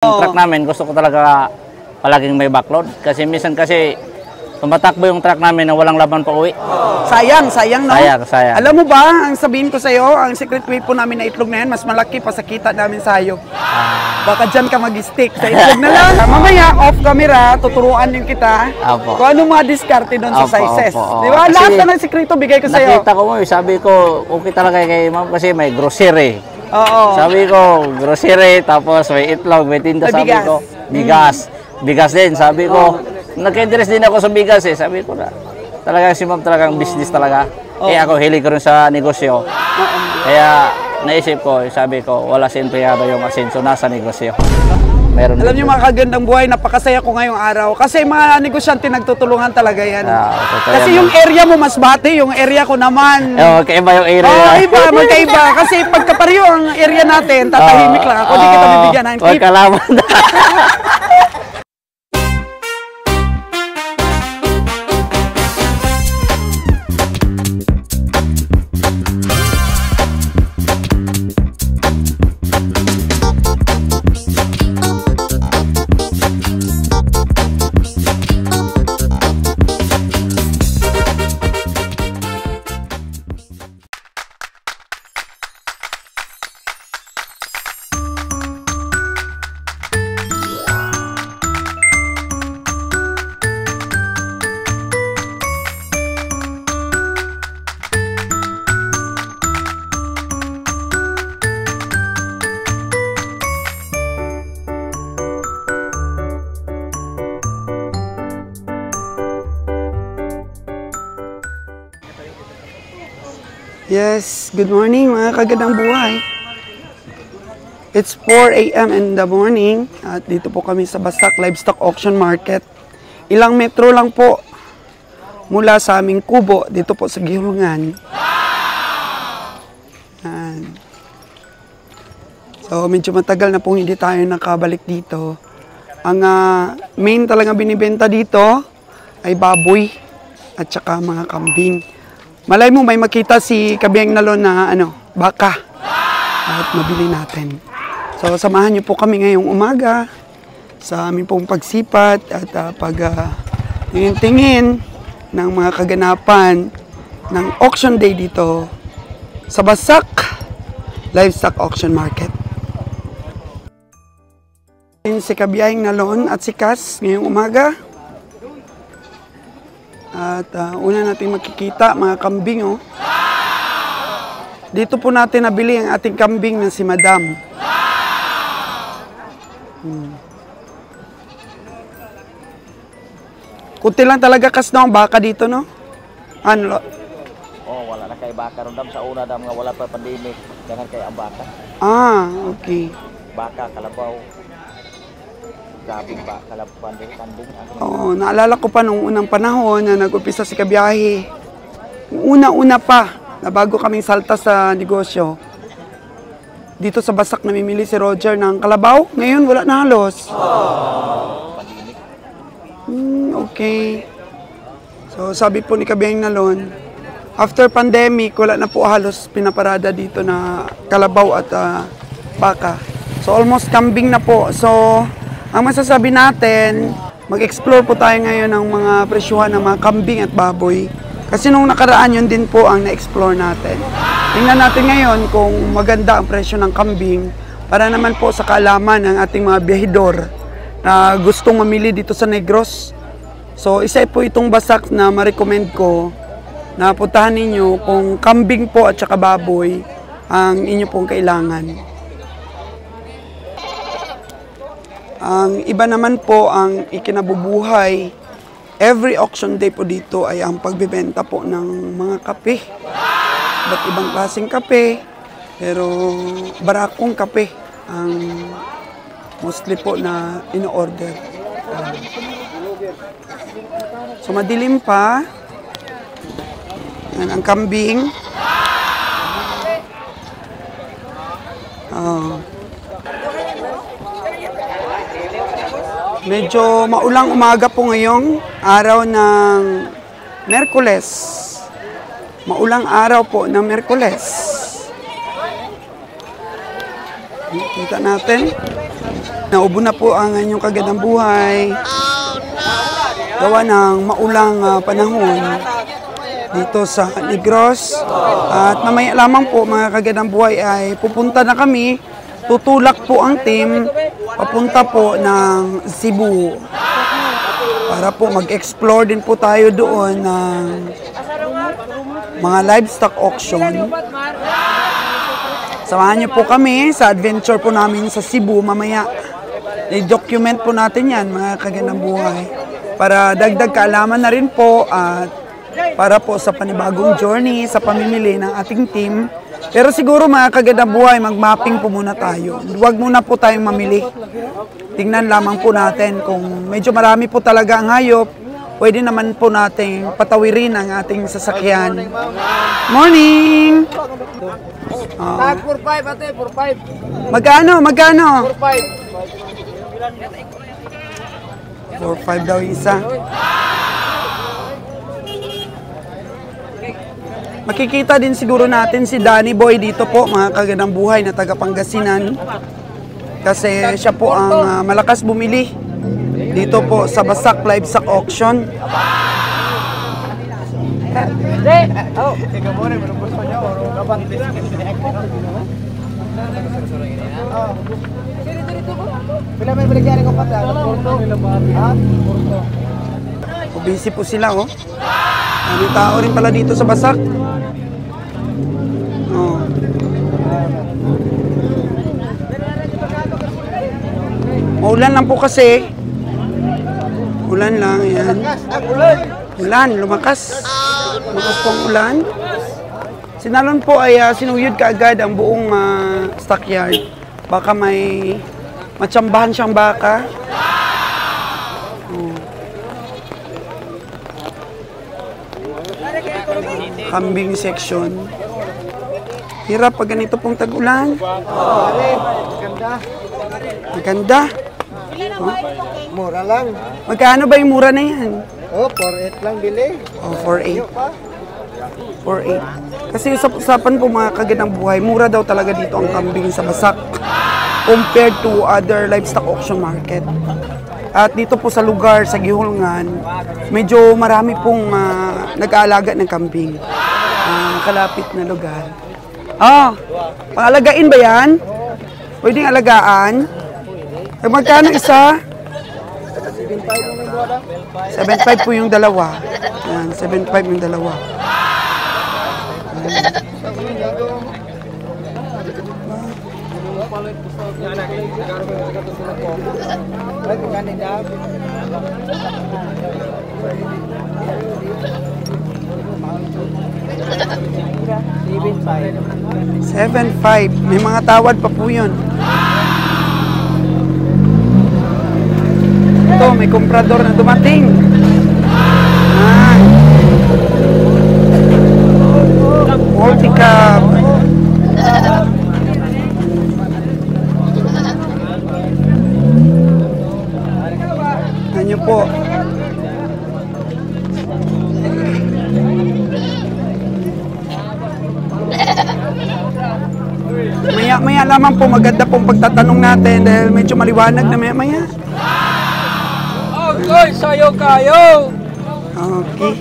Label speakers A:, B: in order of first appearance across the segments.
A: Yung truck namin, gusto ko talaga palaging may backload. Kasi minsan tumatakbo yung truck namin na walang laman pa uwi.
B: Sayang, no?
A: Sayang.
B: Alam mo ba, ang sabihin ko sa'yo, ang secret way po namin na itlog na yan, mas malaki pa sa kita namin sa'yo. Baka dyan ka mag-stick sa itlog na lang. Mamaya, off camera, tuturuan din kita kung anong mga diskarte doon sa sizes. Di ba? Lahat na ng sekreto bigay ko sa'yo.
A: Nakita ko mo, sabi ko, okay talaga kay ma'am kasi may grocery.
B: Oo.
A: Sabi ko, grocery, tapos may itlog, may tinda,
B: may
A: sabi ko, bigas. Bigas din, sabi ko, nagka-interest din ako sa bigas eh. Sabi ko na, talagang si ma'am talagang business talaga. Eh ako, hilig ko rin sa negosyo. Kaya naisip ko, sabi ko, wala si empleyado yung asenso, nasa negosyo. Meron.
B: Alam niyo mga kagandang buhay, napakasaya ko ngayong araw. Kasi mga negosyante nagtutulungan talaga yan. Kasi yung area mo mas bati, yung area ko naman.
A: Magkaiba yung area.
B: Magkaiba. Kasi pagkapareho ang area natin, tatahimik lang ako. Hindi kita bibigyan ng tip.
A: Huwag kalaman.
B: Yes, good morning mga kagandang buhay. It's 4 a.m. in the morning at dito po kami sa Basak Livestock Auction Market. Ilang metro lang po mula sa aming kubo dito po sa Gihulungan. So medyo matagal na pong hindi tayo nakabalik dito. Ang main talaga binibenta dito ay baboy at saka mga kambing. Malay mo may makita si Kabiyang Nalon na baka at mabili natin. So samahan niyo po kami ngayong umaga sa aming pong pagsipat at tingin-tingin ng mga kaganapan ng auction day dito sa Basak Livestock Auction Market. Si Kabiyang Nalon at si Kas ngayong umaga. At una natin makikita mga kambing. Dito po natin nabili ang ating kambing na si Madam. Kunti lang talaga kas no, baka dito no? Ano?
A: Wala na kay baka ron sa una dam nga wala pa pandemic, jangan kay ang baka.
B: Okay.
A: Baka, kalabaw. Gabing ba, kanding.
B: Naalala ko pa nung unang panahon na nag-upisa si Kabiyahe. Una-una pa, na bago kaming salta sa negosyo. Dito sa Basak namimili si Roger ng kalabaw. Ngayon wala na halos. Okay. So sabi po ni Kabiyang Nalon, after pandemic, wala na po halos pinaparada dito na kalabaw at baka. So almost kambing na po. So ang masasabi natin, mag-explore po tayo ngayon ng mga presyuhan ng mga kambing at baboy. Kasi nung nakaraan yun din po ang na-explore natin. Tingnan natin ngayon kung maganda ang presyo ng kambing para naman po sa kaalaman ng ating mga biyahidor na gustong mamili dito sa Negros. So isa po itong Basak na ma-recommend ko na puntahan ninyo kung kambing po at saka baboy ang inyo pong kailangan. Ang iba naman po ang ikinabubuhay, every auction day po dito ay ang pagbebenta po ng mga kape. Iba't ibang klaseng kape, pero barakong kape ang mostly po na ino-order. So madilim pa. Yan ang kambing. Medyo maulang umaga po ngayong araw ng Miyerkules. Maulang araw po ng Miyerkules. Kita natin. Naubo na po ang inyong kagandang buhay. Gawa ng maulang panahon dito sa Negros. At mamaya lamang po mga kagandang buhay ay pupunta na kami. Tutulak po ang team papunta po ng Cebu. Para po mag-explore din po tayo doon ng mga livestock auction. Samahan niyo po kami sa adventure po namin sa Cebu mamaya. I-document po natin yan mga kagandang buhay. Para dagdag kaalaman na rin po at para po sa panibagong journey sa pamimili ng ating team. Pero siguro mga kagandang buhay, mag-mapping po muna tayo. Huwag muna po tayong mamili. Tingnan lamang po natin kung medyo marami po talaga ang hayop. Pwede naman po nating patawirin ang ating sasakyan. Morning!
C: 4-5 ate, 4-5.
B: Magkano?
C: 4-5.
B: 4-5 daw yung isa. Makikita din siguro natin si Danny Boy dito po, mga kagandang buhay na taga Pangasinan. Kasi siya po ang malakas bumili dito po sa Basak Livestock Auction. Busy po sila, oh. May tao rin pala dito sa Basak. Oh. Maulan lang po kasi. Ulan lang, yan. Ulan, lumakas. Lumakas pong ulan. Sinalon po ay sinuyod kaagad ang buong stockyard. Baka may matsambahan siyang baka. Oh. Kambing section. Hirap pag ganito pong tag-ulan. Maganda. Oh.
C: Mura lang.
B: Magkano ba yung mura na yan?
C: Oh, 4-8 lang bili.
B: Oh, 4.8. 4.8. Kasi usap-usapan po mga kagandang buhay, mura daw talaga dito ang kambing sa Basak compared to other livestock auction market. At dito po sa lugar, sa Gihulngan, medyo marami pong nag-aalaga ng kambing. Kalapit na lugar. Pangalagain ba yan? Pwedeng alagaan? Magkano isa? 7.5 po yung dalawa. Ayan, 7.5 yung dalawa. $7.5. May mga tawad pa po yun. Ito, may komprador na dumating. Multicab. Ano po? Maya lamang po maganda pong pagtatanong natin dahil medyo maliwanag na maya.
C: Okay, sayo kayo.
B: Okay.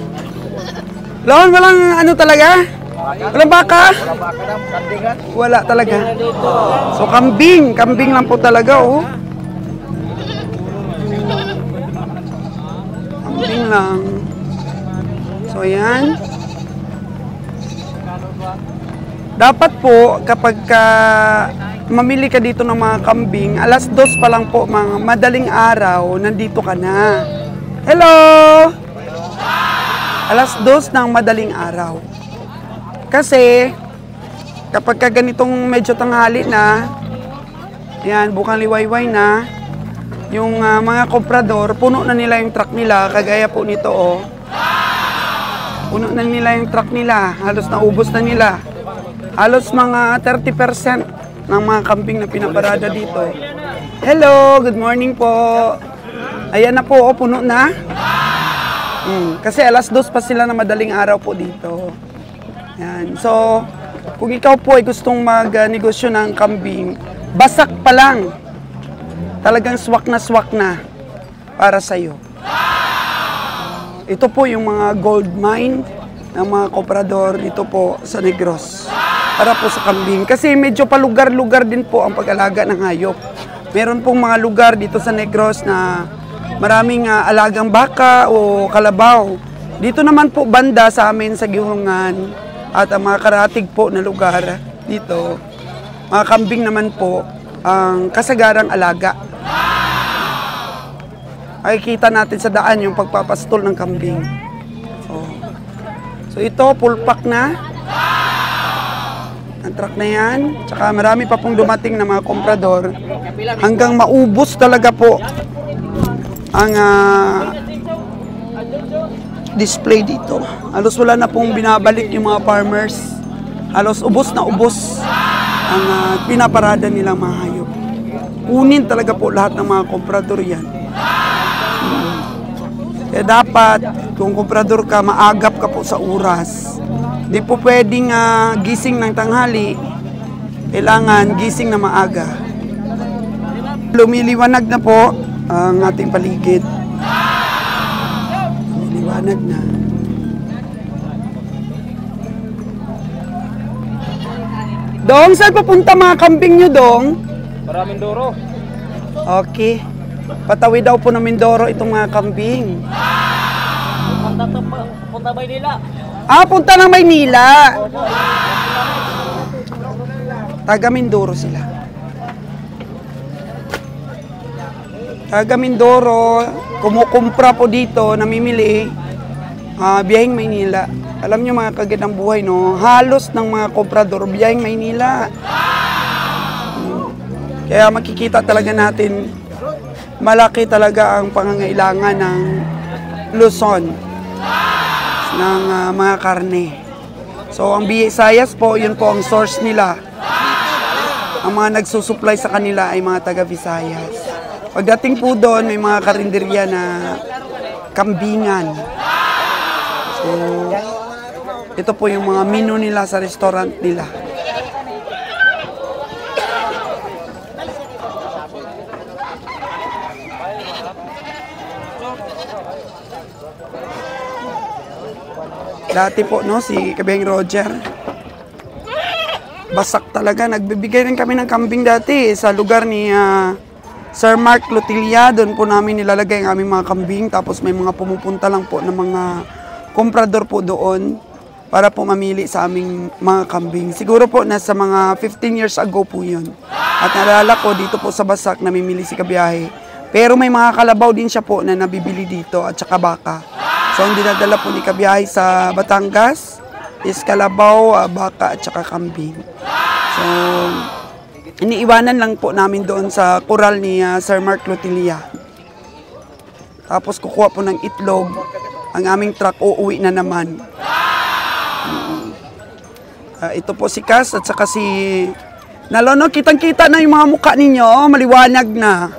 B: Lawan, walang ano talaga? Walang baka? Wala talaga. So kambing lang po talaga, oh. Kambing lang. So ayan. Dapat po kapag mamili ka dito ng mga kambing, 2:00 pa lang po, mga madaling araw, nandito ka na. Hello! 2:00 ng madaling araw. Kasi, kapag ganitong medyo tanghali na, yan, bukang liwayway na, yung mga komprador, puno na nila yung truck nila, kagaya po nito, oh. Puno na nila yung truck nila, halos naubos na nila. Halos mga 30% ng mga kambing na pinaparada dito. Hello, good morning po. Ayan na po, oh, puno na. Kasi 2:00 pa sila na madaling araw po dito. Yan. So, kung ikaw po ay gustong mag-negosyo ng kambing, Basak pa lang. talagang swak na para sa'yo. Ito po yung mga gold mine ng mga komprador dito po sa Negros. Para po sa kambing. Kasi medyo palugar-lugar din po ang pag-alaga ng hayop. Meron pong mga lugar dito sa Negros na maraming alagang baka o kalabaw. Dito naman po banda sa amin sa Gihungan at ang mga karatig po na lugar dito, mga kambing naman po ang kasagarang alaga. Makikita natin sa daan yung pagpapastol ng kambing. So ito, full pack na. Ang truck na yan. Tsaka marami pa pong dumating na mga komprador. Hanggang maubos talaga po ang display dito. Halos wala na pong binabalik yung mga farmers. Halos ubos na ubos ang pinaparada nilang mga hayop. Kunin talaga po lahat ng mga komprador yan. Kaya dapat, kung komprador ka, maagap ka po sa oras. Di po pwedeng gising ng tanghali. Kailangan gising na maaga. Lumiliwanag na po ang ating paligid. Lumiliwanag na. Dong, saan papunta mga kambing nyo, Dong?
C: Para Mindoro.
B: Okay. Patawid daw po ng Mindoro itong mga kambing.
C: Punta Maynila.
B: Punta ng Maynila. Taga Mindoro sila. Taga Mindoro, kumukumpra po dito, namimili, biyaheng Maynila. Alam nyo mga kagandang buhay, no? Halos ng mga komprador, biyaheng Maynila. Kaya makikita talaga natin, malaki talaga ang pangangailangan ng Luzon ng mga karne. So ang Visayas po, yun po ang source nila. Ang mga nagsusupply sa kanila ay mga taga Visayas. Pagdating po doon, may mga karinderya na kambingan. So ito po yung mga menu nila sa restaurant nila. Dati po, no, si Kabeng Roger, basak talaga. Nagbibigay rin kami ng kambing dati sa lugar ni Sir Mark Lutilla. Doon po namin nilalagay ang aming mga kambing. Tapos may mga pumupunta lang po ng mga komprador po doon para po mamili sa aming mga kambing. Siguro po nasa mga 15 years ago po yun. At naalala ko dito po sa Basak namimili si Kabiyahe. Pero may mga kalabaw din siya po na nabibili dito at saka baka. So, ang dinadala po ni Kabiyahe sa Batangas is kalabaw, baka at saka kambing. So, iniiwanan lang po namin doon sa kural ni Sir Mark Lutilla. Tapos kukuha po ng itlog. Ang aming truck uuwi na naman. Ito po si Cass at saka si Nalono. Kitang-kita na yung mga mukha ninyo. Maliwanag na.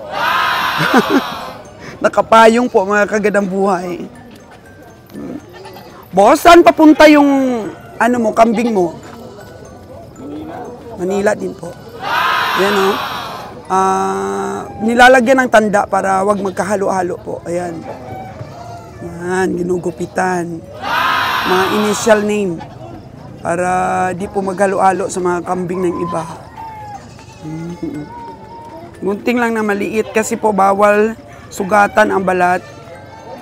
B: Nakapayong po mga kagandang buhay. Boss, saan papunta yung kambing mo? Manila din po. Ayan o. Nilalagyan ng tanda para wag magkahalo-halo po. Ayan. Ayan, ginugupitan. Mga initial name. Para di po maghalo-halo sa mga kambing ng iba. Gunting lang na maliit kasi po bawal sugatan ang balat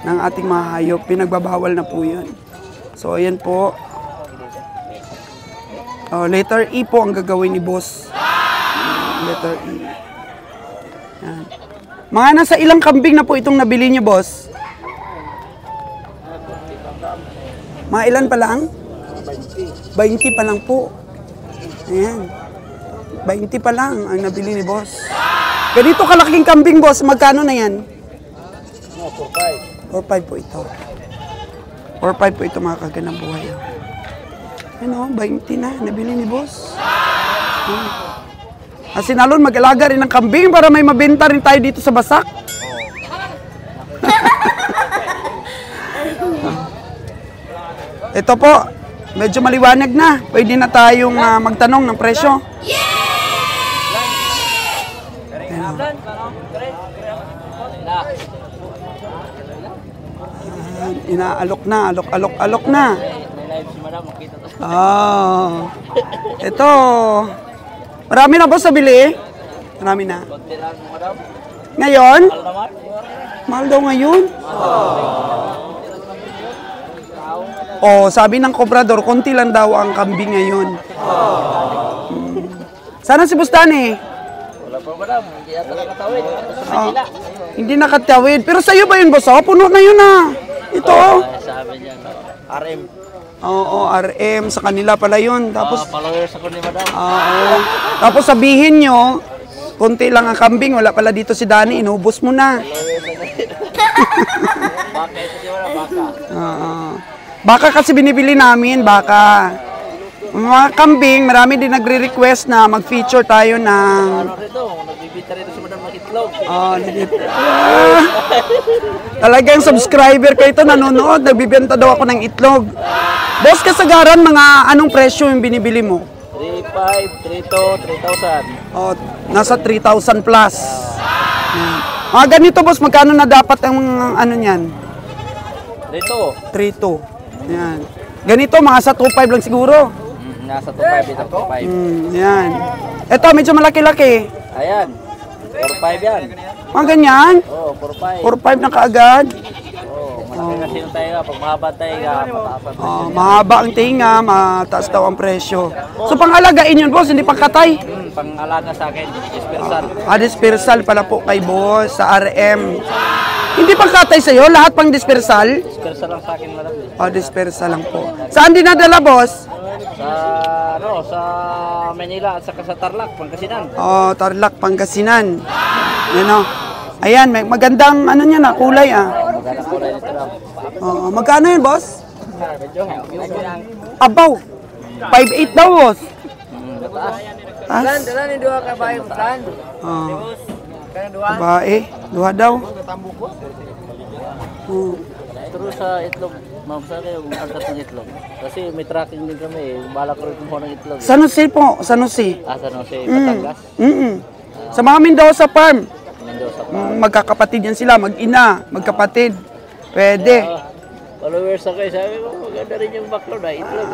B: ng ating mga hayop. Pinagbabawal na po yun. So, ayan po. Letter E po ang gagawin ni boss. Letter E. Yan. Mga nasa ilang kambing na po itong nabili niyo, boss? Mga ilan pa lang? 20 pa lang po. Ayan. 20 pa lang ang nabili ni boss. Ganito kalaking kambing, boss. Magkano na yan? 4-5 po ito. 4-5 po ito mga kagandang buhay. Ano, 20 na. Nabili ni boss. Sinalon, mag-alaga rin ng kambing para may mabenta rin tayo dito sa Basak. Ito po, medyo maliwanag na. Pwede na tayong magtanong ng presyo. Inaalok na, alok na.
C: May live si madam, makita to.
B: Ito. Marami na boss sa bili? Marami na.
C: Konti lang madam.
B: Ngayon?
C: Mahal naman.
B: Mahal daw ngayon? Sabi ng kobrador, konti lang daw ang kambing ngayon. Sana si Bustani?
C: Wala pa madam, hindi ata nakatawid. Sa Manila.
B: Hindi nakatawid. Pero sa'yo ba yun, boss? Puno na yun Ito
C: Sabi niya, RM.
B: Oo, RM. Sa kanila pala yun. Tapos,
C: Followers ako ni madam.
B: tapos sabihin nyo, konti lang ang kambing. Wala pala dito si Dani. Inubos mo na.
C: Baka ito di madam, baka.
B: Baka kasi binibili namin. Baka. Mga kambing, marami din nagre-request na mag-feature tayo ng...
C: Ano rito, nagbibita rito si madam ng itlog.
B: Talagang subscriber ko ito nanonood. Nagbibenta daw ako ng itlog. Boss, kasagaran, mga anong presyo yung binibili mo?
C: 3,500, 3,200, 3,000.
B: Nasa 3,000 plus. Yan. Mga ganito, boss, magkano na dapat ang ano niyan?
C: Dito.
B: 3,200. Yan. Ganito, mga sa 2,500 lang siguro.
C: Nasa 2,500 dito, 2,500.
B: Yan. Ito, medyo malaki-laki.
C: Ayan. 4,500 yan.
B: Mga ganyan.
C: Oo, 4,500.
B: 4,500 na kaagad.
C: Oo, malaki kasi yung tayo. Pag mahaba tayo, mataasan.
B: Mahaba ang tinga, mataas daw ang presyo. So, pang-alagain yun, boss, hindi pang-katay.
C: Pang-alaga sa akin, dispersal.
B: Dispersal pala po kay boss sa RM. Hindi pang-katay sa'yo, lahat pang dispersal.
C: Dispersal lang sa akin, madam.
B: Dispersal lang po. Saan dinadala, boss?
C: Sa Manila at saka sa Tarlac, Pangasinan.
B: Tarlac, Pangasinan. Yan o. Ayan, may magandang ano niya na, kulay
C: Maganda kulay nito lang.
B: Magkano yun, boss?
C: Medyo,
B: Abaw. 5,800 daw, boss.
C: Mataas. Dalan ni duha ka bayo, plan. Kana duha?
B: Babae, duha daw.
C: Pero sa itlog, ma'am, sa kayo angkat ng itlog. Kasi may tracking din kami, bala ko rin kumuha ng itlog.
B: San Jose po, San Jose.
C: San Jose, Batangas.
B: Sa mga Mendoza farm.
C: Mendoza pa.
B: Magkakapatid yan sila, mag-ina, magkapatid. Pwede.
C: Followers ako sabi ko, maganda rin yung backlog itlog.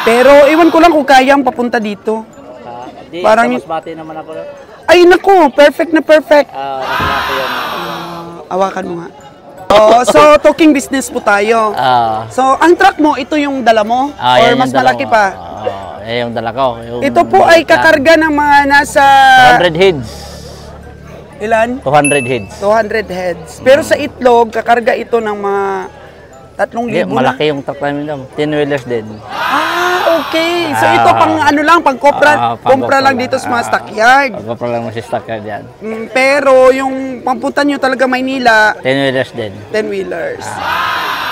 B: Pero iwan ko lang kung kayang papunta dito.
C: Di,
B: Parang-
C: mas bati naman ako.
B: Ay naku, perfect na perfect.
C: Naku yan.
B: Awakan mo nga. So talking business po tayo. So ang truck mo, ito yung dala mo? Or mas malaki pa?
A: Yung dala ko.
B: Ito po ay kakarga ng mga nasa...
A: 200 heads.
B: Ilan?
A: 200 heads.
B: 200 heads. Pero sa itlog, kakarga ito ng mga 3,000 na.
A: Malaki yung truck namin daw. 10 wheelers din.
B: Okay. So ito pang ano lang, pang kopra, kompra lang dito sa mga stockyard.
A: Pagkopra lang mo si stockyard yan.
B: Pero yung pampuntan nyo talaga Maynila,
A: 10 wheelers din.
B: 10 wheelers.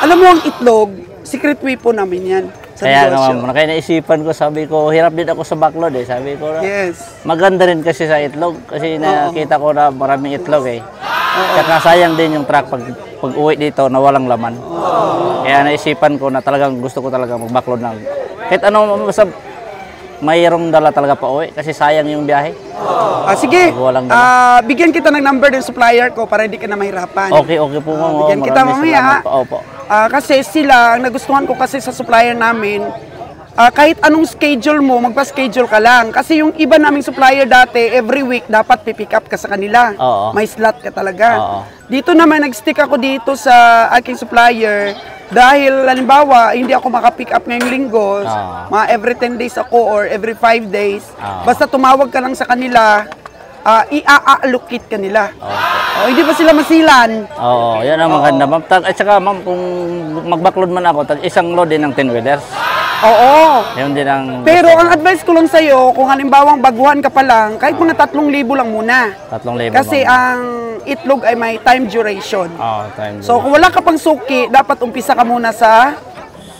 B: Alam mo ang itlog, secret weapon namin yan sa
A: Kaya
B: negosyo.
A: naman, kaya naisipan ko, sabi ko, hirap din ako sa backlog eh. Sabi ko,
B: Yes.
A: maganda rin kasi sa itlog. Kasi nakita ko na maraming itlog eh. Tsaka sayang din yung truck pag uwi dito na walang laman. Kaya naisipan ko na talagang gusto ko talaga mag-backlog ng kahit ano, basta mayroong dala talaga pa uwi kasi sayang yung biyahe.
B: Sige,
A: Walang
B: bigyan kita ng number ng supplier ko para hindi ka na mahirapan.
A: Okay po ma'am.
B: Bigyan kita mamaya.
A: Opo.
B: Kasi sila, ang nagustuhan ko kasi sa supplier namin, kahit anong schedule mo, magpa-schedule ka lang. Kasi yung iba naming supplier dati, every week dapat pipick up ka sa kanila.
A: Oo.
B: May slot ka talaga.
A: Oo.
B: Dito naman, nag-stick ako dito sa aking supplier dahil, halimbawa, hindi ako makapick up ngayong linggo, mga every 10 days ako or every 5 days. Basta tumawag ka lang sa kanila, i-allocate ka nila. Hindi ba sila masilan?
A: Oo, yan ang maganda ma'am. At saka ma'am, kung mag-backlog man ako, isang load din ng 10 wheelers.
B: Oo.
A: Yun din ang...
B: Pero ang advice ko lang sa'yo, kung halimbawang baguhan ka pa lang, kahit mga 3,000 lang muna.
A: 3,000
B: Kasi
A: ma'am.
B: ang itlog ay may time duration.
A: Time
B: So kung wala ka pang suki, dapat umpisa ka muna sa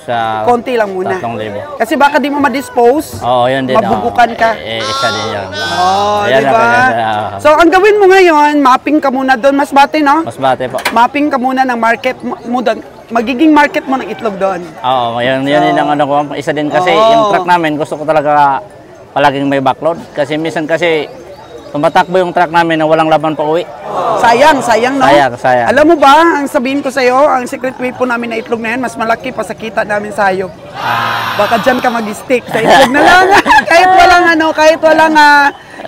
A: sa
B: konti lang muna.
A: 3,000.
B: Kasi baka di mo ma-dispose,
A: Oo, yun din.
B: mabubukan ka.
A: Isa din yan.
B: Di ba? So ang gawin mo ngayon, mapping ka muna doon, mas bate, no?
A: Mas bate po.
B: Mapping ka muna ng market mo doon. Magiging market mo ng itlog doon.
A: Oo, yun din ang ano ko. Isa din kasi yung truck namin, gusto ko talaga palaging may backlog. Kasi minsan kasi, tumatakbo yung truck namin na walang laman pa uwi.
B: Sayang, sayang, no?
A: Sayang.
B: Alam mo ba, ang sabihin ko sa'yo, ang secret way po namin na itlog na yan, mas malaki pa sa kita namin sa hayop. Baka dyan ka mag-stick sa itlog na lang. kahit walang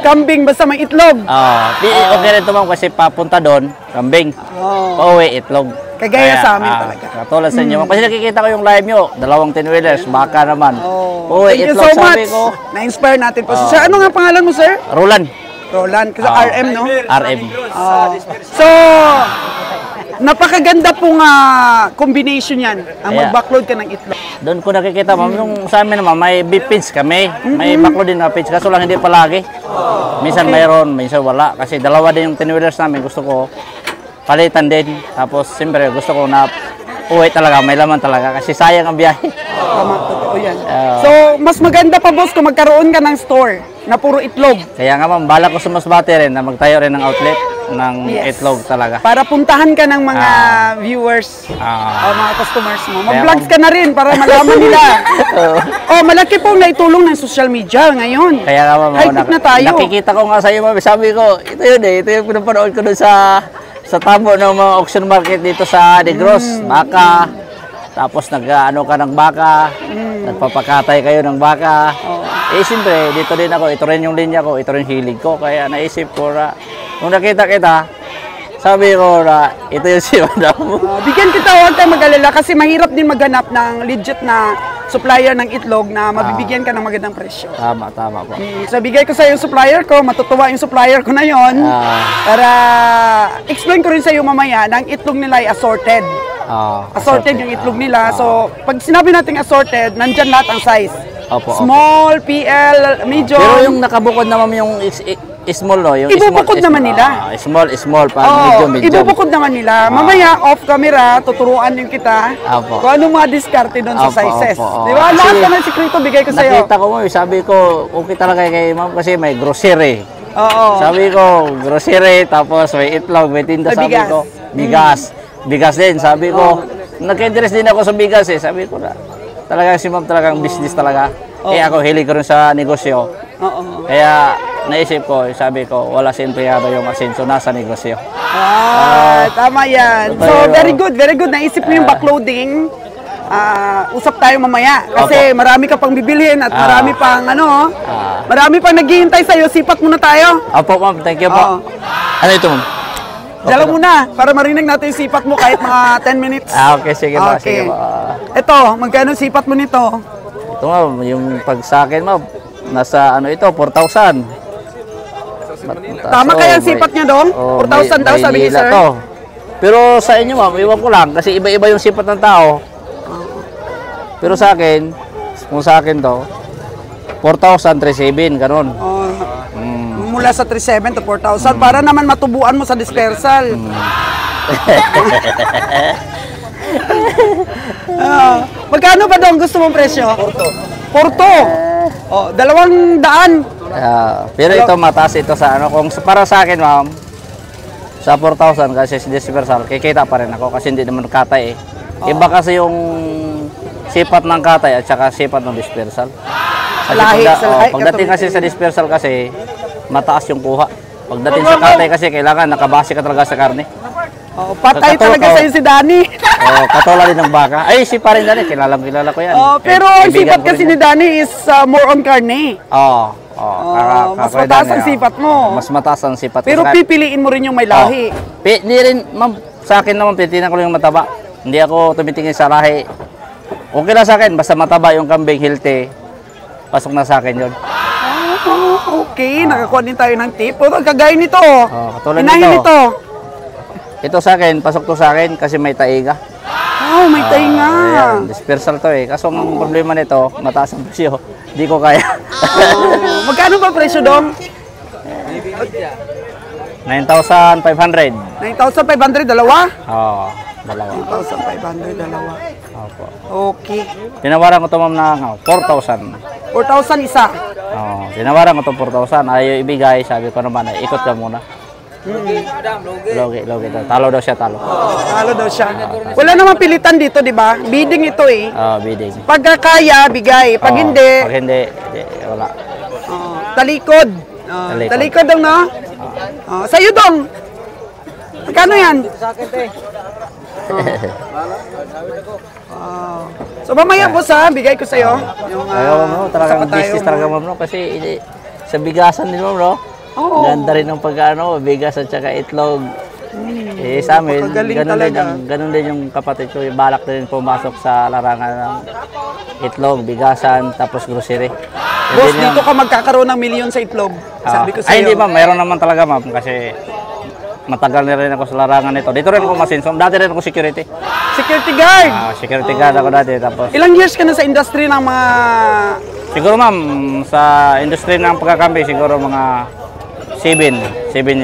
B: kambing, basta may itlog.
A: Okay rin ito ma'am kasi papunta doon, kambing. Pauwi, itlog.
B: Kagaya sa amin talaga.
A: Katulad sa inyo ma'am. Kasi nakikita ko yung live nyo, 2 10-wheelers, baka naman. Pauwi,
B: Thank you
A: itlog,
B: so much.
A: sabi ko.
B: Na-inspire natin po. Sir, ano nga pangalan mo, sir?
A: Roland.
B: Roland, kasi RM, no?
A: RM.
B: So, napakaganda pong combination yan, ang mag-backload ka ng itlog.
A: Doon ko nakikita ma'am, yung sa amin naman, may beef feeds kami. May backload din na feeds, kaso lang hindi palagi. Minsan mayroon, minsan wala. Kasi dalawa din yung 10-wheelers namin, gusto ko palitan din. Tapos, siyempre, gusto ko na uwi talaga, may laman talaga. Kasi sayang ang biyahe.
B: Tama, totoo yan. So, mas maganda pa boss kung magkaroon ka ng store na puro itlog.
A: Kaya nga ma'am, bala ko sa Masbate rin na magtayo rin ng outlet ng itlog talaga.
B: Para puntahan ka ng mga viewers o mga customers mo. Mag-vlogs ka na rin para malaman nila. Malaki pong naitulong ng social media ngayon.
A: Kaya nga ma'am,
B: high-tech na tayo.
A: Nakikita ko nga sa iyo ma'am, sabi ko, ito yun ito yung pinapanood ko doon sa tabo ng mga auction market dito sa Negros, baka. Tapos nag-ano ka ng baka, nagpapakatay kayo ng baka. Siyempre, dito din ako, ito rin yung linya ko, ito rin hilig ko. Kaya naisip ko na, nung nakita kita, sabi ko na, ito yung si Madam.
B: Bigyan kita, huwag tayo mag-alala kasi mahirap din maghanap ng legit na supplier ng itlog na mabibigyan ka ng magandang presyo.
A: Tama po.
B: So, bigay ko sa yung supplier ko, matutuwa yung supplier ko na yon para explain ko rin sa iyo mamaya na ang itlog nila ay assorted. Assorted yung itlog nila. So, pag sinabi natin assorted, nandyan lahat ang size. Small, PL, medium.
A: Pero yung nakabukod naman yung small, no? Yung
B: ibubukod naman nila.
A: Small, pag medium.
B: Ibubukod naman nila. Mamaya, off camera, tuturuan din kita kung anong mga diskarte doon sa sizes. Di ba? Lahat ka ng sikreto bigay ko sa'yo.
A: Nakita ko mo, sabi ko, okay talaga kay ma'am kasi may grocery.
B: Oo.
A: Sabi ko, grocery, tapos may itlog, may tinda, sabi ko, bigas. Bigas din, sabi ko, nag-interest din ako sa bigas sabi ko na, talagang si ma'am talagang business talaga. Ako hilig ko rin sa negosyo. Kaya naisip ko, sabi ko, wala si empleyado yung asenso, nasa negosyo.
B: Tama yan. So, very good. Naisip mo yung backloading. Usap tayo mamaya. Kasi marami ka pang bibilhin at marami pang marami pang naghihintay sa'yo. Sipat muna tayo.
A: Opo ma'am, thank you po. Ano ito ma'am?
B: Dala muna, para marinig natin yung sipat mo kahit mga 10 minutes.
A: Okay, sige po.
B: Okay.
A: Sige po.
B: Ito, magkano sipat mo nito?
A: Ito ma'am, yung pag sa akin ma'am, nasa 4,000.
B: Tama kaya ang sipat niya dong? 4,000 daw sabi ni sir.
A: Pero sa inyo ma'am, iwan ko lang kasi iba-iba yung sipat ng tao. Pero sa akin, kung sa akin to, 4,037, ganun.
B: Mula sa 3,700 to 4,000 para naman matubuan mo sa dispersal. Magkano ba daw ang gusto mong presyo? Porto. 200.
A: Pero ito mataas ito sa kung para sa akin ma'am, sa 4,000 kasi sa dispersal, kikita pa rin ako kasi hindi naman katay Iba kasi yung sipat ng katay at saka sipat ng dispersal. Pagdating kasi sa dispersal kasi, mataas yung kuha. Pagdating sa katay kasi, kailangan nakabase ka talaga sa karne.
B: Patay talaga sa'yo si Danny.
A: Katulad din ng baka. Ay, si pa rin Danny, kilala ko yan.
B: Pero ang sipat kasi ni Danny is more on karne. Mas mataas ang sipat mo.
A: Mas mataas ang sipat.
B: Pero pipiliin mo rin yung may lahi.
A: Hindi rin, ma'am, sa akin naman, pilitin ko lang yung mataba. Hindi ako tumitingin sa lahi. Okay lang sa akin, basta mataba yung kambing, healthy. Pasok na sa akin yun.
B: Okay, nakakuha din tayo ng tip. Pero kagaya nito.
A: Katulad
B: nito.
A: Ito sa akin, pasok to sa akin kasi may taiga.
B: May taiga.
A: Ayan, dispersal to Kaso ang problema nito, mataas ang presyo. Hindi ko kaya.
B: Magkano ba presyo dong?
A: 9,500.
B: 9,500, dalawa?
A: Dalawa.
B: 9,500, dalawa.
A: Opo.
B: Okay.
A: Tinawaran ko to ma'am na 4,000.
B: 4,000 isa.
A: Tinawaran ko to 4,000. Ayaw ibigay, sabi ko naman, ikot ka muna. Logi. Talo daw siya. Talo
B: daw siya. Wala namang pilitan dito, di ba? Bidding ito
A: bidding.
B: Pag kaya, bigay. Pag hindi,
A: wala.
B: talikod. Talikod dong, no? Sa'yo dong. Magkano yan? So mamaya po bigay ko sa'yo. Yung,
A: Ayaw, no? Talagang
B: sa
A: business talaga, ma'am, no? Kasi sa bigasan din, ma'am, no?
B: Oo.
A: Ganda rin ng pag-ano, bigas at saka itlog. Sa amin,
B: Napakagaling talaga.
A: ganun din yung kapatid ko. Yung balak din pumasok sa larangan ng itlog, bigasan, tapos grocery.
B: Boss, dito ka magkakaroon ng milyon sa itlog. Sabi ko sa'yo.
A: Ay, hindi, ma'am. Mayroon naman talaga, ma'am. Kasi matagal na rin ako sa larangan nito. Dito rin ako masinsom. Dati rin ako security.
B: Security guard.
A: Security guard ako dati. Tapos,
B: Ilang years ka na sa industry ng mga...
A: siguro, ma'am, sa industry ng pagkakampi, siguro mga 7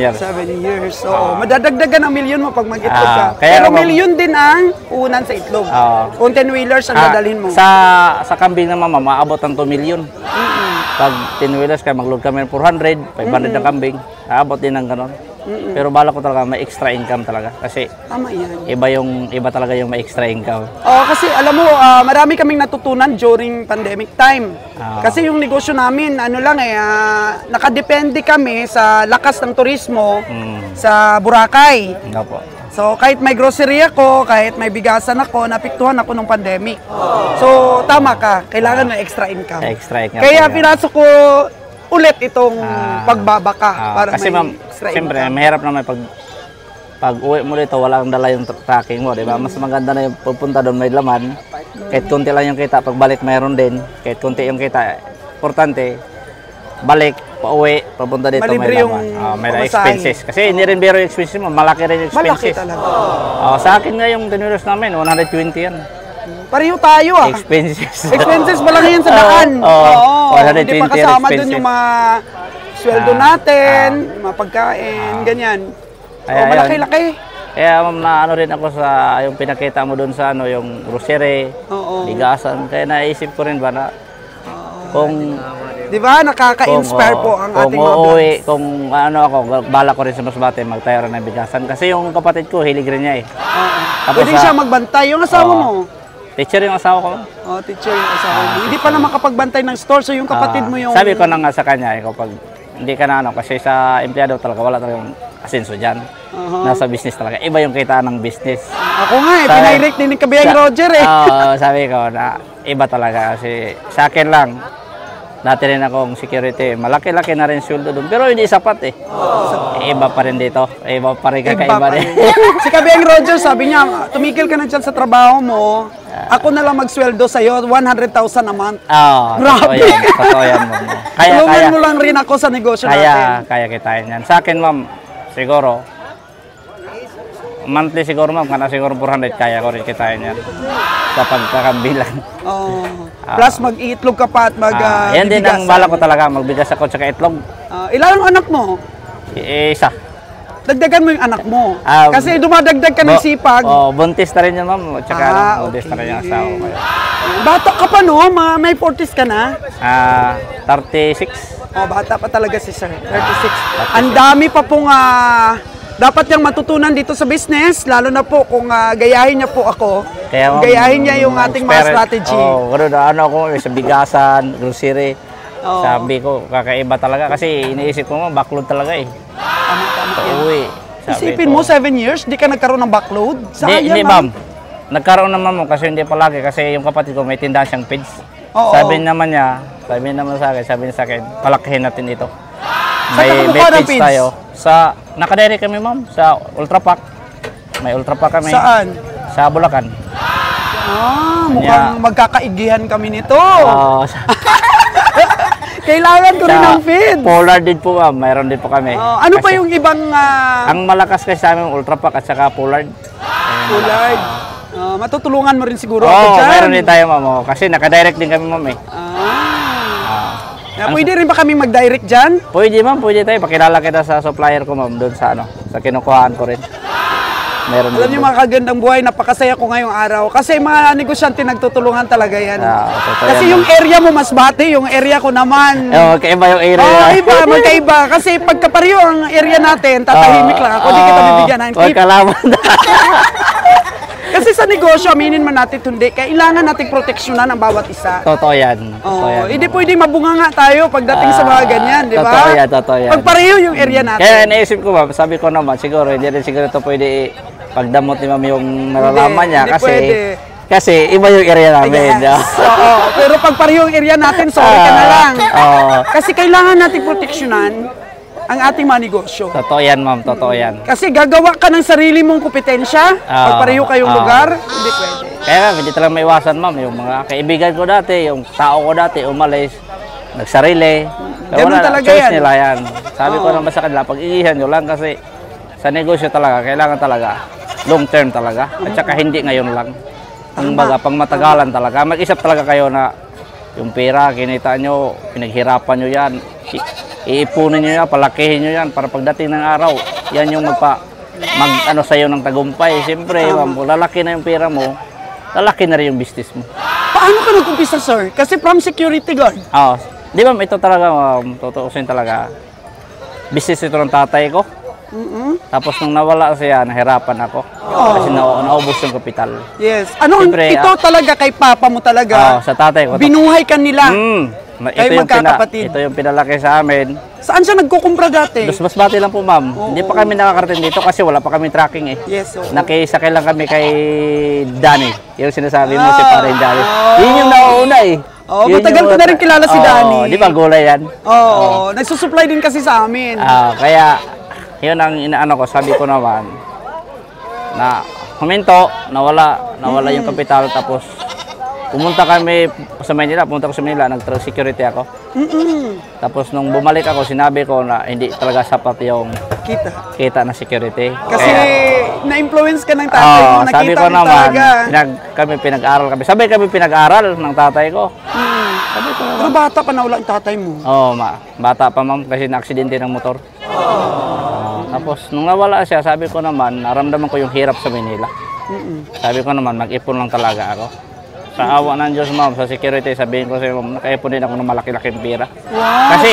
A: years.
B: 7 years. So, madadagdagan ang milyon mo pag mag-itlog ka.
A: Kaya
B: Pero
A: naman-
B: milyon din ang unan sa itlog. Kung 10-wheelers ang dadalhin mo.
A: Sa kambing naman, ma'am, maabot ang 2 million. Pag 10 wheelers kaya mag-load kami ng 400, 500 ng kambing, aabot din ng ganon. Pero bala ko talaga may extra income talaga kasi
B: Tama yan.
A: iba talaga yung may extra income.
B: Kasi alam mo, marami kaming natutunan during pandemic time. Kasi yung negosyo namin, ano lang nakadepende kami sa lakas ng turismo sa Boracay.
A: Opo.
B: So kahit may grocery ako, kahit may bigasan ako, napiktuhan ako nung pandemic. So tama ka, kailangan may extra income.
A: Extra income
B: Kaya
A: talaga.
B: pinasok ko ulit itong pagbabaka para
A: Kasi
B: may
A: ma'am,
B: extra
A: siyempre,
B: income.
A: mahirap naman pag uwi mo dito, walang dala yung tracking mo, di ba? Mas maganda na yung pupunta doon, may laman. Kahit kunti lang yung kita, pagbalik mayroon din. Kahit kunti yung kita, importante, balik, pauwi, papunta dito,
B: Malibre
A: may
B: yung
A: laman. May
B: pamasahe.
A: expenses. Kasi hindi rin biro yung expenses mo, malaki rin yung
B: Malaki
A: expenses.
B: talaga.
A: Sa akin nga yung tinulos namin, 120 yan.
B: Pareho tayo
A: Expenses.
B: Expenses pa lang yan sa daan.
A: Oo.
B: Hindi pa
A: 120
B: kasama
A: expenses.
B: dun yung mga sweldo natin, mga pagkain, ganyan. So,
A: Kaya yan.
B: malaki-laki.
A: Kaya ma'am, na ano rin ako sa yung pinakita mo doon sa ano, yung grocery,
B: Oo.
A: bigasan. Kaya naisip ko rin ba na kung
B: Di ba? Nakaka-inspire po ang ating mga
A: uuwi,
B: vlogs.
A: kung ano ako, bala ko rin sa Masbate, magtayo rin ng bigasan. Kasi yung kapatid ko, hilig rin niya eh. Tapos
B: Pwede siya magbantay. Yung asawa mo,
A: teacher yung asawa ko.
B: teacher yung asawa mo. Hindi pa na makapagbantay ng store, so yung kapatid mo yung...
A: Sabi ko na nga sa kanya, ikaw pag hindi ka na ano, kasi sa empleyado talaga, wala talagang asenso dyan. Nasa business talaga. Iba yung kita ng business.
B: Ako nga pinirect din ni Kabiyang Roger
A: Sabi ko na iba talaga kasi sa akin lang. Dati rin akong security. Malaki-laki na rin sweldo doon. Pero hindi sapat eh. Iba pa rin dito. Iba pa rin kakaiba rin.
B: Si Kabiyang Roger, sabi niya, tumigil ka na dyan sa trabaho mo. Ako na lang magsweldo sa'yo, 100,000 a month. Grabe.
A: Totoo yan, ma'am.
B: Tulungan mo lang rin ako sa negosyo natin.
A: Kaya kitain yan. Sa akin, ma'am, siguro, monthly siguro, ma'am, kana siguro 400, kaya ko rin kitain yan. Sa pagkakambilan.
B: Plus mag-iitlog ka pa at
A: yan din ang bala ko talaga, magbigas ako tsaka itlog.
B: Ilan ang anak mo?
A: Isa.
B: Dagdagan mo yung anak mo. Kasi dumadagdag ka ng sipag.
A: Buntis na rin yun, ma'am. Tsaka buntis na rin yung asawa ko.
B: Bata ka pa, no? May 40s ka na?
A: 36.
B: Bata pa talaga si Sir. 36. Ang dami pa pong dapat niyang matutunan dito sa business, lalo na po kung gayahin niya po ako. Gayahin niya yung ating mga strategy.
A: Ano ako, sa bigasan, grocery. Sabi ko, kakaiba talaga kasi iniisip ko mo, backload talaga eh. Uwi.
B: Isipin mo, 7 years, di ka nagkaroon ng backload?
A: Hindi, ma'am. Nagkaroon naman mo kasi hindi palagi kasi yung kapatid ko may tindahan siyang feeds. Sabi naman sa akin, palakihin natin ito.
B: Saan ka kumukuha ng feeds?
A: Tayo. Nakadirect kami, ma'am, sa Ultra Pack. May Ultra Pack kami.
B: Saan?
A: Sa Bulacan.
B: Mukhang magkakaigihan kami nito. Kailangan ko rin ng feed.
A: Pollard din po, ma'am. Mayroon din po kami.
B: Ano pa yung ibang...
A: Ang malakas kasi sa amin, Ultra Pack at saka Pollard.
B: Pollard. Matutulungan mo rin siguro ako dyan.
A: Mayroon din tayo, ma'am. Kasi nakadirect din kami, ma'am eh.
B: Pwede rin ba kami mag-direct dyan?
A: Pwede, ma'am. Pwede tayo. Pakilala kita sa supplier ko, ma'am. Doon sa sa kinukuhaan ko rin. Meron
B: Alam niyo mga kagandang buhay, napakasaya ko ngayong araw. Kasi mga negosyante nagtutulungan talaga yan. Kasi yung area mo Masbate, yung area ko naman.
A: Magkaiba yung area.
B: Magkaiba. Kasi pagkapareho ang area natin, tatahimik lang ako. Di kita bibigyan ng tip.
A: Kalaman.
B: Kasi sa negosyo, aminin man natin hindi, kailangan nating proteksyonan ang bawat isa.
A: Totoo yan. Totoo yan.
B: Hindi pwede mabunga nga tayo pagdating sa mga ganyan, di ba?
A: Totoo yan, totoo yan.
B: Pag pareho yung area natin.
A: Kaya naisip ko ma'am, sabi ko naman, siguro, hindi rin siguro ito pwede pagdamot ni ma'am yung nalalaman niya.
B: Hindi pwede.
A: Kasi iba yung area namin.
B: Yes. Oo. Pero pag pareho yung area natin, sorry ka na lang.
A: Oo.
B: Kasi kailangan nating proteksyonan ang ating mga negosyo.
A: Totoo yan ma'am, totoo yan.
B: Kasi gagawa ka ng sarili mong kompetensya, pag pareho kayong lugar, hindi pwede.
A: Kaya hindi talaga maiwasan ma'am, yung mga kaibigan ko dati, yung tao ko dati, umalis, nagsarili.
B: Ganun talaga
A: choice
B: yan.
A: nila yan. Sabi ko naman sa kanila, pag-iihan nyo lang kasi sa negosyo talaga, kailangan talaga, long term talaga. At saka hindi ngayon lang. Ang baga, pang matagalan talaga. Mag-isip talaga kayo na yung pera, kinita nyo, pinaghirapan nyo yan. Iipunin nyo yan, palakihin nyo yan para pagdating ng araw, yan yung mag-ano sa'yo ng tagumpay. Siyempre, ma'am, lalaki na yung pera mo, lalaki na rin yung business mo.
B: Paano ka nag-umpisa, sir? Kasi from security guard.
A: Oo. Di ba, ito talaga, tutuusin talaga. Business ito ng tatay ko. Tapos nung nawala siya, nahirapan ako. Kasi naubos yung kapital.
B: Yes. Ano,
A: Siyempre,
B: ito talaga kay papa mo talaga.
A: Sa tatay ko.
B: Binuhay ka nila.
A: Ito yung, ito yung pinalaki sa amin.
B: Saan siya nagkukumpra dati?
A: Dos Masbate lang po, ma'am. Hindi pa kami nakakarating dito kasi wala pa kami tracking eh.
B: Yes, oo.
A: Nakisakay lang kami kay Danny. Yung sinasabi mo si Paring Danny. Yun yung nauuna eh.
B: Oh, matagal ko na rin kilala si Danny.
A: Di ba gulay yan?
B: Oo, nagsusupply din kasi sa amin.
A: Kaya, yun ang inaano ko, sabi ko naman, na huminto, nawala yung kapital, tapos pumunta kami sa Manila, nag-security ako. Tapos nung bumalik ako, sinabi ko na hindi talaga sapat yung kita na security.
B: Kasi na-influence ka ng tatay mo, nakita
A: sabi ko
B: mo
A: naman,
B: talaga.
A: pinag-aral kami. Sabay kami pinag-aral ng tatay ko. Sabi ko,
B: pero bata pa na wala ang tatay mo.
A: Bata pa ma'am kasi na-aksidente ng motor. Tapos nung nawala siya, sabi ko naman, naramdaman ko yung hirap sa Manila. Sabi ko naman, mag-ipon lang talaga ako. Sa awa ng Diyos ma'am, sa security, sabihin ko sa'yo, nakaipon din ako ng malaki-laking pera.
B: Wow.
A: Kasi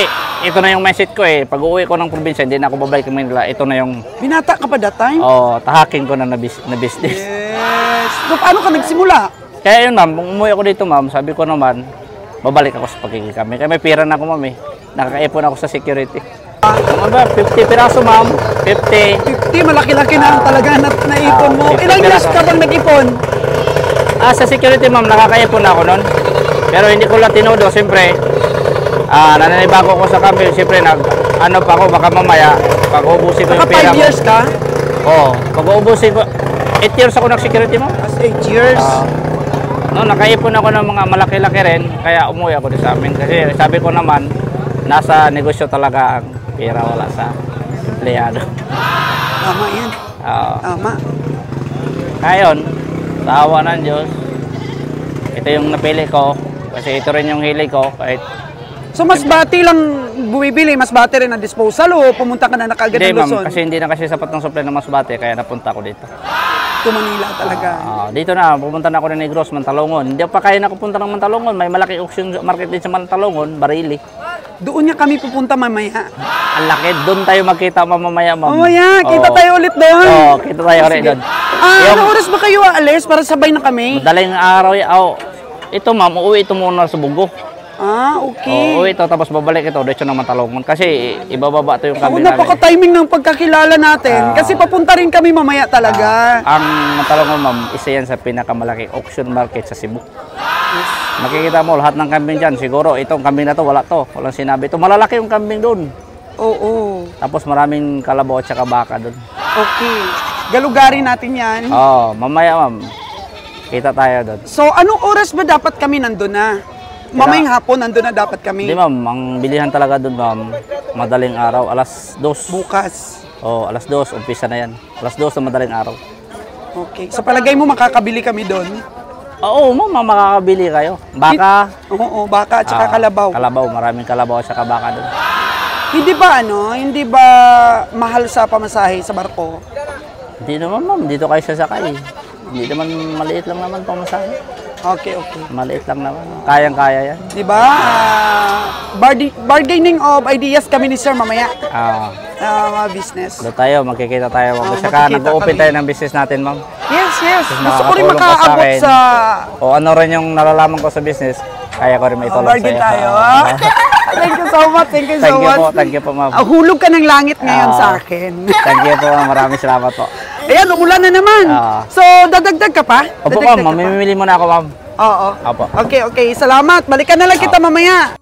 A: ito na yung mindset ko eh. Pag uwi ko ng probinsya, hindi na ako babalik ng Manila. Ito na yung...
B: Binata ka pa that time?
A: Tahakin ko na business.
B: Yes. So, paano ka nagsimula?
A: Kaya yun ma'am, kung umuwi ako dito ma'am, sabi ko naman, babalik ako sa pagkikikami. Kaya may pera na ako ma'am eh. Nakakaipon ako sa security. 50 piraso ma'am. 50.
B: 50, malaki-laki na talaga naipon mo.
A: 50
B: Ilang years
A: piraso.
B: ka bang nag-ipon?
A: Sa security ma'am, nakakaipon ako nun. Pero hindi ko lang tinudo, siyempre. Nananibago ko sa kampi, siyempre ano pa ako, baka mamaya, pag uubusin ko yung pera ko.
B: 5 years ka?
A: Oo, pag uubusin ko, 8 years ako nag-security ma'am.
B: As 8 years?
A: No, nakaipon ako ng mga malaki-laki rin, kaya umuwi ako din sa amin. Kasi sabi ko naman, nasa negosyo talaga ang pera, wala sa empleyado.
B: Tama yan. Tama.
A: Kaya yun, sa awa ng Diyos, ito yung napili ko, kasi ito rin yung hili ko, kahit...
B: So, mas bati lang bumibili, mas bati rin ang disposal o pumunta ka na nakagad
A: Hindi
B: ng
A: ma'am,
B: Luzon?
A: kasi hindi na kasi sapat ng supply ng Masbate, kaya napunta ako dito.
B: To Manila talaga.
A: Dito na, pupunta na ako ng Negros, Mantalongon. Hindi pa kaya na pupunta ng Mantalongon, may malaki auction market din sa Mantalongon, Barili.
B: Doon niya kami pupunta mamaya.
A: Ang laki, doon tayo magkita mamaya ma'am.
B: Mamaya, kita tayo ulit doon.
A: Kita tayo ulit doon.
B: Anong oras ba kayo aalis para sabay na kami?
A: Madaling araw, ito ma'am, uuwi ito muna sa Bugo.
B: Okay.
A: Uuwi ito, tapos babalik ito, dito naman Talongon. Kasi ibababa ito yung kami namin.
B: Napaka-timing ng pagkakilala natin. Kasi papunta rin kami mamaya talaga.
A: Ang Talongon ma'am, isa yan sa pinakamalaking auction market sa Cebu. Makikita mo lahat ng kambing dyan. Siguro itong kambing na to, wala to. Walang sinabi ito. Malalaki yung kambing doon.
B: Oo.
A: Tapos maraming kalabaw at saka baka doon.
B: Okay. Galugarin natin yan.
A: Mamaya ma'am, kita tayo doon.
B: So, anong oras ba dapat kami nandun na? Mamayang hapon nandun na dapat kami.
A: Hindi ma'am, ang bilihan talaga doon ma'am, madaling araw, alas 2.
B: Bukas.
A: Alas 2, umpisa na yan. Alas 2 na madaling araw.
B: Okay. Sa palagay mo, makakabili kami doon?
A: Oo, ma'am, makakabili kayo. Baka.
B: Oo, baka at saka kalabaw.
A: Kalabaw, maraming kalabaw at saka baka doon.
B: Hindi ba mahal sa pamasahe sa barko?
A: Hindi naman ma'am, dito kayo sasakay. Hindi naman, maliit lang naman pamasahe.
B: Okay.
A: Maliit lang naman. Kayang-kaya yan.
B: Di ba? Bargaining of ideas kami ni Sir mamaya. mga business.
A: Doon tayo, magkikita tayo, ma'am.
B: Oo,
A: Saka
B: magkikita
A: nag-open
B: kami.
A: tayo ng business natin, ma'am.
B: Yes, yes. Gusto ko rin
A: makakatulong ka sa
B: makaabot
A: akin.
B: sa...
A: O ano rin yung nalalaman ko sa business, kaya ko rin may tulong
B: bargain
A: sa'yo.
B: tayo. Thank you so much. Thank you so much.
A: Thank you po, ma'am.
B: Hulog ka ng langit ngayon sa akin.
A: Thank you po, ma'am. Maraming salamat po.
B: Ayan, umulan na naman. So, dadagdag ka pa?
A: Opo,
B: Dadagdag
A: ma'am.
B: ka pa?
A: Mamimili muna ako, ma'am.
B: Oo.
A: Opo.
B: Okay, okay. Salamat. Balikan na lang kita mamaya.